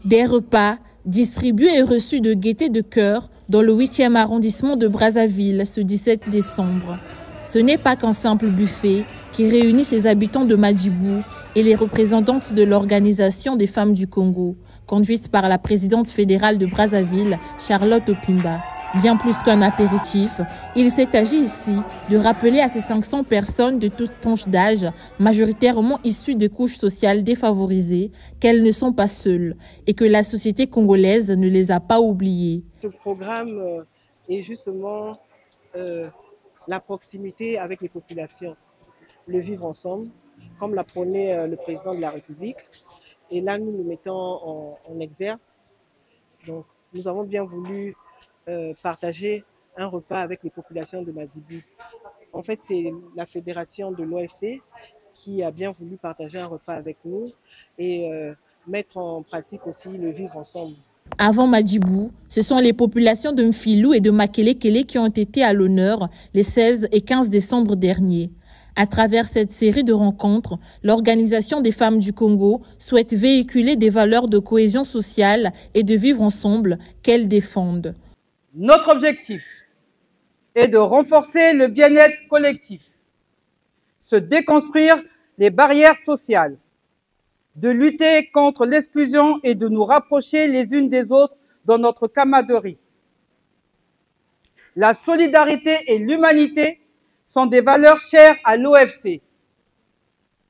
Des repas distribués et reçus de gaieté de cœur dans le 8e arrondissement de Brazzaville ce 17 décembre. Ce n'est pas qu'un simple buffet qui réunit ses habitants de Madjibou et les représentantes de l'Organisation des femmes du Congo, conduite par la présidente fédérale de Brazzaville, Charlotte Opimba. Bien plus qu'un apéritif, il s'est agi ici de rappeler à ces 500 personnes de toutes tranches d'âge, majoritairement issues de couches sociales défavorisées, qu'elles ne sont pas seules et que la société congolaise ne les a pas oubliées. Ce programme est justement la proximité avec les populations, le vivre ensemble, comme l'a prôné le président de la République. Et là, nous mettons en exergue. Donc, nous avons bien voulu partager un repas avec les populations de Madjibou. En fait, c'est la fédération de l'OFC qui a bien voulu partager un repas avec nous et mettre en pratique aussi le vivre ensemble. Avant Madjibou, ce sont les populations de Mfilou et de Makelekele qui ont été à l'honneur les 16 et 15 décembre derniers. À travers cette série de rencontres, l'Organisation des femmes du Congo souhaite véhiculer des valeurs de cohésion sociale et de vivre ensemble qu'elles défendent. Notre objectif est de renforcer le bien-être collectif, se déconstruire les barrières sociales, de lutter contre l'exclusion et de nous rapprocher les unes des autres dans notre camaraderie. La solidarité et l'humanité sont des valeurs chères à l'OFC.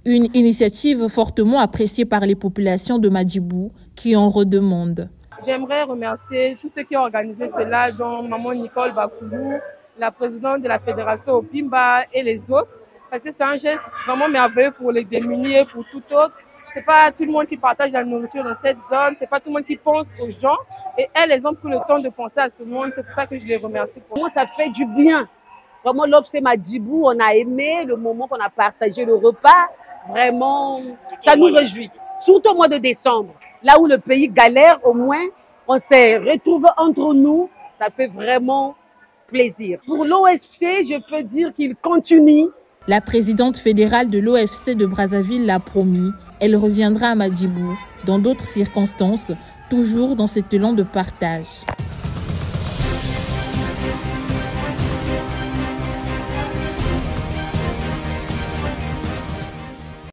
Une initiative fortement appréciée par les populations de Madjibou qui en redemandent. J'aimerais remercier tous ceux qui ont organisé cela, dont Maman Nicole Bakoulou, la présidente de la fédération Opimba et les autres, parce que c'est un geste vraiment merveilleux pour les démunis et pour tout autre. C'est pas tout le monde qui partage la nourriture dans cette zone, c'est pas tout le monde qui pense aux gens. Et elles ont pris le temps de penser à ce monde, c'est pour ça que je les remercie. Moi, ça fait du bien. Vraiment, l'OFC Madjibou, on a aimé le moment qu'on a partagé le repas. Vraiment, ça nous réjouit. Surtout au mois de décembre, là où le pays galère, au moins, on s'est retrouvés entre nous. Ça fait vraiment plaisir. Pour l'OFC, je peux dire qu'il continue. La présidente fédérale de l'OFC de Brazzaville l'a promis. Elle reviendra à Madjibou dans d'autres circonstances, toujours dans cet élan de partage.